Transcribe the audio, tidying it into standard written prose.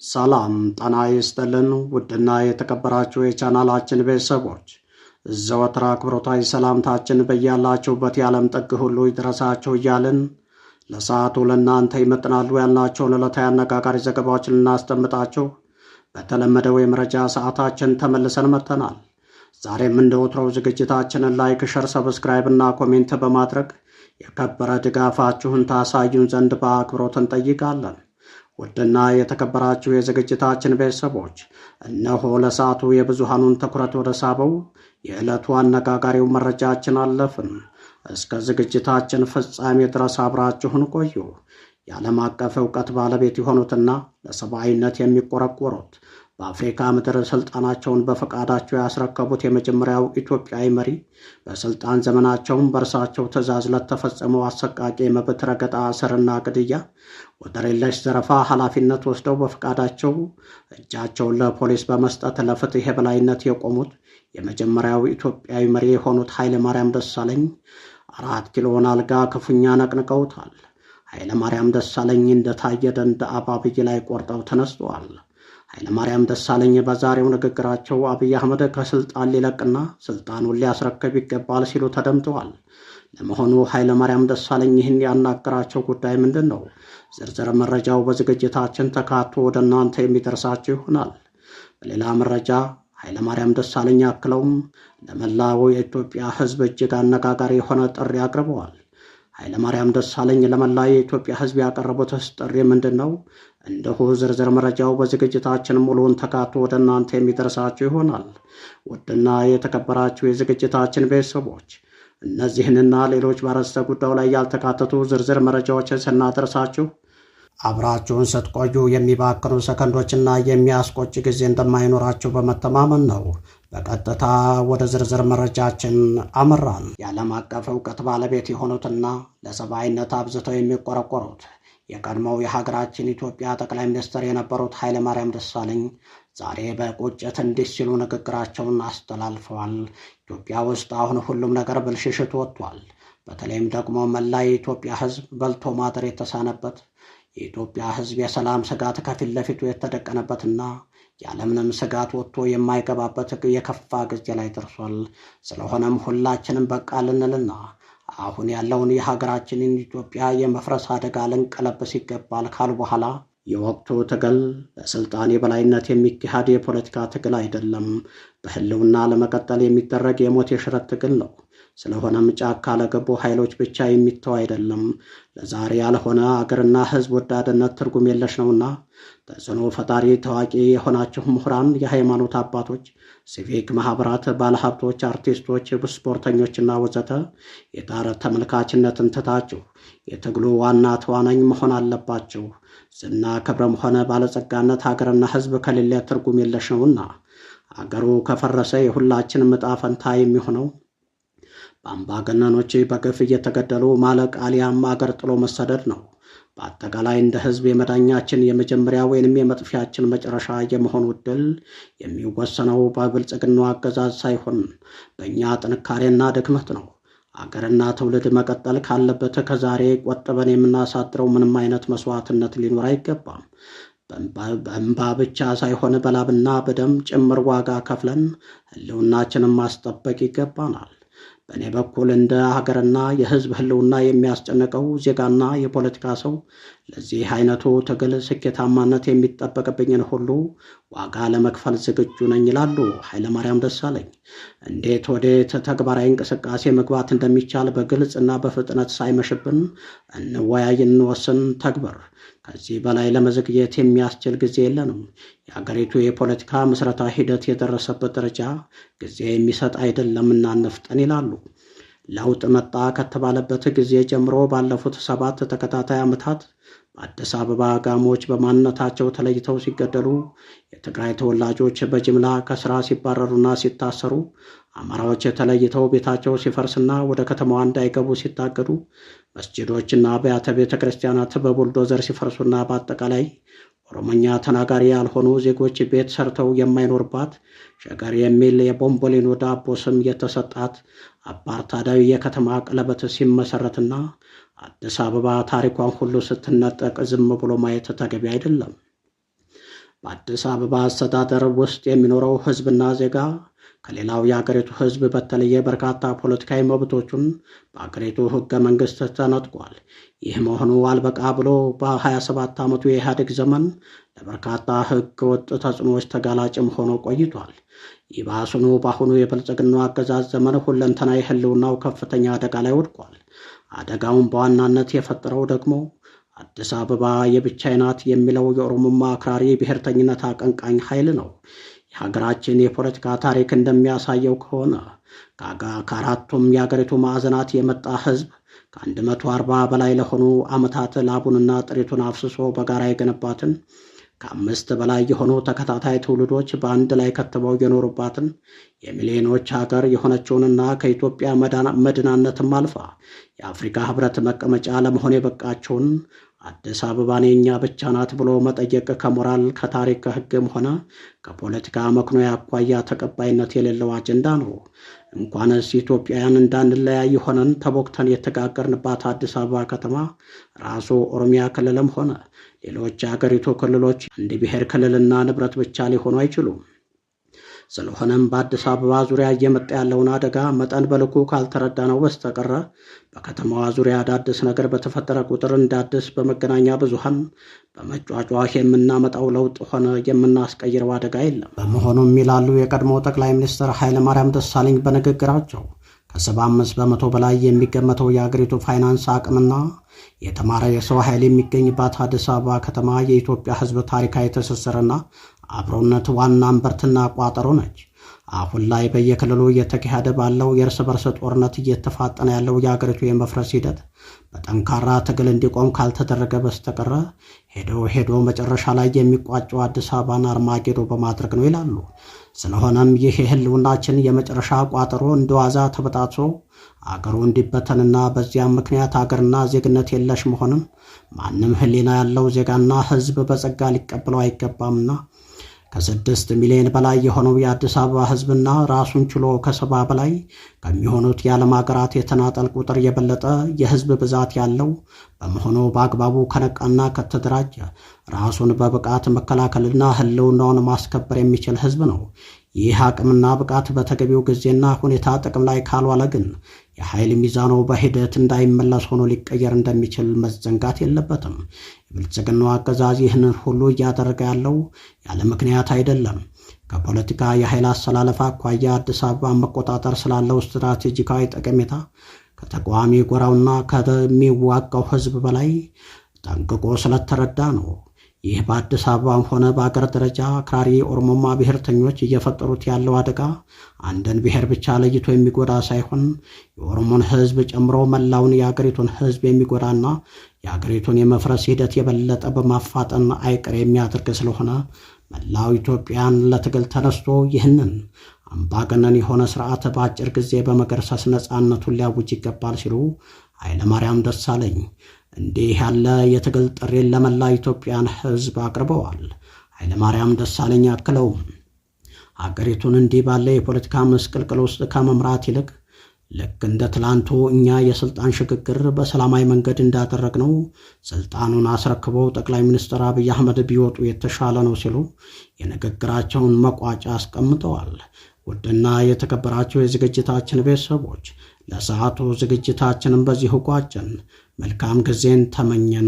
ሰላም ጤና ይስጥልን ውድና የተከበራችሁ የቻናላችን ቤተሰቦች ዘወትር አክብሮታዊ ሰላምታችን በያላችሁበት የዓለም ጥግ ሁሉ ይድረሳችሁ እያልን ለሰዓቱ ለእናንተ ይመጥናሉ ያልናቸውን ዕለታዊ አነጋጋሪ ዘገባዎችን ልናስደምጣችሁ በተለመደው የመረጃ ሰዓታችን ተመልሰን መጥተናል። ዛሬም እንደ ወትሮው ዝግጅታችንን ላይክ፣ ሸር፣ ሰብስክራይብ እና ኮሜንት በማድረግ የከበረ ድጋፋችሁን ታሳዩን ዘንድ በአክብሮት እንጠይቃለን። ውድና የተከበራችሁ የዝግጅታችን ቤተሰቦች እነሆ ለሰዓቱ የብዙሃኑን ትኩረት ወደ ሳበው የዕለቱ አነጋጋሪው መረጃችን አለፍን። እስከ ዝግጅታችን ፍጻሜ ድረስ አብራችሁን ቆዩ። የዓለም አቀፍ ዕውቀት ባለቤት የሆኑትና ለሰብአዊነት የሚቆረቆሩት በአፍሪካ ምድር ስልጣናቸውን በፈቃዳቸው ያስረከቡት የመጀመሪያው ኢትዮጵያዊ መሪ በስልጣን ዘመናቸውን በእርሳቸው ትዕዛዝ ለተፈጸመው አሰቃቂ የመብት ረገጣ፣ እስርና ግድያ ወደር የለሽ ዘረፋ ኃላፊነት ወስደው በፈቃዳቸው እጃቸውን ለፖሊስ በመስጠት ለፍትህ የበላይነት የቆሙት የመጀመሪያው ኢትዮጵያዊ መሪ የሆኑት ኃይለማርያም ደሳለኝ 4 ኪሎን አልጋ ክፉኛ ነቅንቀውታል። ኃይለማርያም ደሳለኝ እንደታየ ደንደዓ በአብይ ላይ ቆርጠው ተነስተዋል። ኃይለማርያም ደሳለኝ በዛሬው ንግግራቸው አብይ አህመድ ከስልጣን ሊለቅና ስልጣኑን ሊያስረክብ ይገባል ሲሉ ተደምጠዋል። ለመሆኑ ኃይለማርያም ደሳለኝ ይህን ያናገራቸው ጉዳይ ምንድን ነው? ዝርዝር መረጃው በዝግጅታችን ተካቶ ወደ እናንተ የሚደርሳችሁ ይሆናል። በሌላ መረጃ ኃይለማርያም ደሳለኝ አክለውም ለመላው የኢትዮጵያ ሕዝብ እጅግ አነጋጋሪ የሆነ ጥሪ አቅርበዋል። ኃይለማርያም ደሳለኝ ለመላ የኢትዮጵያ ሕዝብ ያቀረቡት ጥሪ ምንድን ነው? እንደሁ ዝርዝር መረጃው በዝግጅታችን ሙሉውን ተካቶ ወደ እናንተ የሚደርሳችሁ ይሆናል። ውድና የተከበራችሁ የዝግጅታችን ቤተሰቦች እነዚህንና ሌሎች በአርዕስተ ጉዳዩ ላይ ያልተካተቱ ዝርዝር መረጃዎችን ስናደርሳችሁ አብራችሁን ስትቆዩ የሚባክኑ ሰከንዶችና የሚያስቆጭ ጊዜ እንደማይኖራችሁ በመተማመን ነው። በቀጥታ ወደ ዝርዝር መረጃችን አመራን። የዓለም አቀፍ ዕውቀት ባለቤት የሆኑትና ለሰብአዊነት አብዝተው የሚቆረቆሩት የቀድሞው የሀገራችን ኢትዮጵያ ጠቅላይ ሚኒስትር የነበሩት ኃይለማርያም ደሳለኝ ዛሬ በቁጭት እንዲህ ሲሉ ንግግራቸውን አስተላልፈዋል። ኢትዮጵያ ውስጥ አሁን ሁሉም ነገር ብልሽሽት ወጥቷል። በተለይም ደግሞ መላ የኢትዮጵያ ሕዝብ በልቶ ማደር የተሳነበት የኢትዮጵያ ሕዝብ የሰላም ስጋት ከፊት ለፊቱ የተደቀነበትና ያለምንም ስጋት ወጥቶ የማይገባበት የከፋ ጊዜ ላይ ደርሷል። ስለሆነም ሁላችንም በቃ ልንልና አሁን ያለውን የሀገራችንን ኢትዮጵያ የመፍረስ አደጋ ልንቀለብስ ይገባል ካሉ በኋላ የወቅቱ ትግል በስልጣን የበላይነት የሚካሄድ የፖለቲካ ትግል አይደለም፣ በህልውና ለመቀጠል የሚደረግ የሞት የሽረት ትግል ነው። ስለሆነም ጫካ ለገቡ ኃይሎች ብቻ የሚተው አይደለም። ለዛሬ ያልሆነ አገርና ህዝብ ወዳድነት ትርጉም የለሽ ነውና ተጽዕኖ ፈጣሪ ታዋቂ የሆናችሁ ምሁራን፣ የሃይማኖት አባቶች፣ ሲቪክ ማህበራት፣ ባለሀብቶች፣ አርቲስቶች፣ ስፖርተኞችና ወዘተ የዳር ተመልካችነትን ትታችሁ የትግሉ ዋና ተዋናኝ መሆን አለባችሁ። ዝና፣ ክብረም ሆነ ባለጸጋነት ሀገርና ህዝብ ከሌለ ትርጉም የለሽ ነውና አገሩ ከፈረሰ የሁላችንም ዕጣ ፈንታ የሚሆነው በአምባገነኖች በግፍ እየተገደሉ ማለቅ አሊያም አገር ጥሎ መሰደድ ነው። በአጠቃላይ እንደ ህዝብ የመዳኛችን የመጀመሪያ ወይንም የመጥፊያችን መጨረሻ የመሆኑ ዕድል የሚወሰነው በብልጽግናው አገዛዝ ሳይሆን በእኛ ጥንካሬና ድክመት ነው። አገርና ትውልድ መቀጠል ካለበት ከዛሬ ቆጥበን የምናሳድረው ምንም አይነት መስዋዕትነት ሊኖር አይገባም። በእንባ ብቻ ሳይሆን በላብና በደም ጭምር ዋጋ ከፍለን ህልውናችንን ማስጠበቅ ይገባናል። በእኔ በኩል እንደ ሀገርና የህዝብ ህልውና የሚያስጨንቀው ዜጋና የፖለቲካ ሰው ለዚህ አይነቱ ትግል ስኬታማነት የሚጠበቅብኝን ሁሉ ዋጋ ለመክፈል ዝግጁ ነኝ ይላሉ ኃይለማርያም ደሳለኝ። እንዴት ወዴት ተግባራዊ እንቅስቃሴ መግባት እንደሚቻል በግልጽ እና በፍጥነት ሳይመሽብን እንወያይ፣ እንወስን፣ ተግበር። ከዚህ በላይ ለመዘግየት የሚያስችል ጊዜ የለንም። የአገሪቱ የፖለቲካ ምስረታ ሂደት የደረሰበት ደረጃ ጊዜ የሚሰጥ አይደለምና እንፍጠን ይላሉ። ለውጥ መጣ ከተባለበት ጊዜ ጀምሮ ባለፉት 7 ተከታታይ ዓመታት በአዲስ አበባ ጋሞች በማንነታቸው ተለይተው ሲገደሉ፣ የትግራይ ተወላጆች በጅምላ ከስራ ሲባረሩና ሲታሰሩ፣ አማራዎች ተለይተው ቤታቸው ሲፈርስና ወደ ከተማዋ እንዳይገቡ ሲታገዱ፣ መስጂዶችና አብያተ ቤተ ክርስቲያናት በቡልዶዘር ሲፈርሱና በአጠቃላይ ኦሮሞኛ ተናጋሪ ያልሆኑ ዜጎች ቤት ሰርተው የማይኖርባት ሸገር የሚል የቦምቦሊኖ ዳቦ ስም የተሰጣት አፓርታይዳዊ የከተማ ቀለበት ሲመሰረትና አዲስ አበባ ታሪኳን ሁሉ ስትነጠቅ ዝም ብሎ ማየት ተገቢ አይደለም። በአዲስ አበባ አስተዳደር ውስጥ የሚኖረው ሕዝብና ዜጋ ከሌላው የአገሪቱ ሕዝብ በተለየ በርካታ ፖለቲካዊ መብቶቹን በአገሪቱ ሕገ መንግሥት ተነጥቋል። ይህ መሆኑ አልበቃ ብሎ በ27 ዓመቱ የኢህአዴግ ዘመን ለበርካታ ሕገ ወጥ ተጽዕኖዎች ተጋላጭም ሆኖ ቆይቷል። ይባሱኑ በአሁኑ የብልጽግናው አገዛዝ ዘመን ሁለንተናዊ ሕልውናው ከፍተኛ አደጋ ላይ ወድቋል። አደጋውን በዋናነት የፈጠረው ደግሞ አዲስ አበባ የብቻዬ ናት የሚለው የኦሮሞማ አክራሪ ብሔርተኝነት አቀንቃኝ ኃይል ነው። የሀገራችን የፖለቲካ ታሪክ እንደሚያሳየው ከሆነ ከአራቱም የአገሪቱ ማዕዘናት የመጣ ሕዝብ ከ140 በላይ ለሆኑ ዓመታት ላቡንና ጥሪቱን አፍስሶ በጋራ የገነባትን ከ5 በላይ የሆኑ ተከታታይ ትውልዶች በአንድ ላይ ከትበው የኖሩባትን የሚሊዮኖች ሀገር የሆነችውንና ከኢትዮጵያ መዲናነትም አልፋ የአፍሪካ ሕብረት መቀመጫ ለመሆን የበቃቸውን አዲስ አበባን የኛ ብቻ ናት ብሎ መጠየቅ ከሞራል ከታሪክ ከሕግም ሆነ ከፖለቲካ መክኖ አኳያ ተቀባይነት የሌለው አጀንዳ ነው። እንኳንስ ኢትዮጵያውያን እንዳንለያይ ሆነን ተቦክተን የተጋገርንባት አዲስ አበባ ከተማ ራሱ ኦሮሚያ ክልልም ሆነ ሌሎች የአገሪቱ ክልሎች አንድ ብሔር ክልልና ንብረት ብቻ ሊሆኑ አይችሉም። ስለሆነም በአዲስ አበባ ዙሪያ እየመጣ ያለውን አደጋ መጠን በልኩ ካልተረዳ ነው በስተቀረ በከተማዋ ዙሪያ አዳዲስ ነገር በተፈጠረ ቁጥር እንዳዲስ በመገናኛ ብዙሃን በመጫጫህ የምናመጣው ለውጥ ሆነ የምናስቀይረው አደጋ የለም። በመሆኑም ይላሉ የቀድሞው ጠቅላይ ሚኒስትር ኃይለማርያም ደሳለኝ በንግግራቸው ከ75 በመቶ በላይ የሚገመተው የአገሪቱ ፋይናንስ አቅምና የተማረ የሰው ኃይል የሚገኝባት አዲስ አበባ ከተማ የኢትዮጵያ ሕዝብ ታሪካዊ ትስስርና አብሮነት ዋና እምብርትና ቋጠሮ ነች። አሁን ላይ በየክልሉ እየተካሄደ ባለው የእርስ በርስ ጦርነት እየተፋጠነ ያለው የአገሪቱ የመፍረስ ሂደት በጠንካራ ትግል እንዲቆም ካልተደረገ በስተቀረ ሄዶ መጨረሻ ላይ የሚቋጨው አዲስ አበባን አርማጌዶ በማድረግ ነው ይላሉ። ስለሆነም ይህ የህልውናችን የመጨረሻ ቋጠሮ እንደዋዛ ተበጣጥሶ አገሩ እንዲበተንና በዚያም ምክንያት አገርና ዜግነት የለሽ መሆንን ማንም ህሊና ያለው ዜጋና ሕዝብ በጸጋ ሊቀበለው አይገባምና ከ6 ሚሊዮን በላይ የሆነው የአዲስ አበባ ሕዝብና ራሱን ችሎ ከ70 በላይ ከሚሆኑት የዓለም ሀገራት የተናጠል ቁጥር የበለጠ የሕዝብ ብዛት ያለው በመሆኑ በአግባቡ ከነቃና ከተደራጀ ራሱን በብቃት መከላከልና ህልውናውን ማስከበር የሚችል ሕዝብ ነው። ይህ አቅምና ብቃት በተገቢው ጊዜና ሁኔታ ጥቅም ላይ ካልዋለ ግን የኃይል ሚዛኑ በሂደት እንዳይመለስ ሆኖ ሊቀየር እንደሚችል መዘንጋት የለበትም። የብልጽግናው አገዛዝ ይህንን ሁሉ እያደረገ ያለው ያለ ምክንያት አይደለም። ከፖለቲካ የኃይል አሰላለፍ አኳያ አዲስ አበባ መቆጣጠር ስላለው ስትራቴጂካዊ ጠቀሜታ ከተቃዋሚ ጎራውና ከሚዋጋው ሕዝብ በላይ ጠንቅቆ ስለተረዳ ነው። ይህ በአዲስ አበባም ሆነ በአገር ደረጃ አክራሪ ኦሮሞማ ብሔርተኞች እየፈጠሩት ያለው አደጋ አንድን ብሔር ብቻ ለይቶ የሚጎዳ ሳይሆን የኦሮሞን ሕዝብ ጨምሮ መላውን የአገሪቱን ሕዝብ የሚጎዳና የአገሪቱን የመፍረስ ሂደት የበለጠ በማፋጠን አይቀር የሚያደርግ ስለሆነ መላው ኢትዮጵያን ለትግል ተነስቶ ይህንን አምባገነን የሆነ ስርዓት በአጭር ጊዜ በመገርሰስ ነፃነቱን ሊያውጅ ይገባል ሲሉ ኃይለማርያም ደሳለኝ እንዲህ ያለ የትግል ጥሪን ለመላ ኢትዮጵያን ሕዝብ አቅርበዋል። ኃይለማርያም ደሳለኝ አክለው አገሪቱን እንዲህ ባለ የፖለቲካ መስቀልቅል ውስጥ ከመምራት ይልቅ ልክ እንደ ትላንቱ እኛ የስልጣን ሽግግር በሰላማዊ መንገድ እንዳደረግነው ስልጣኑን አስረክበው ጠቅላይ ሚኒስትር አብይ አህመድ ቢወጡ የተሻለ ነው ሲሉ የንግግራቸውን መቋጫ አስቀምጠዋል። ውድና የተከበራችሁ የዝግጅታችን ቤተሰቦች ለሰዓቱ ዝግጅታችንን በዚሁ ቋጨን። መልካም ጊዜን ተመኘን።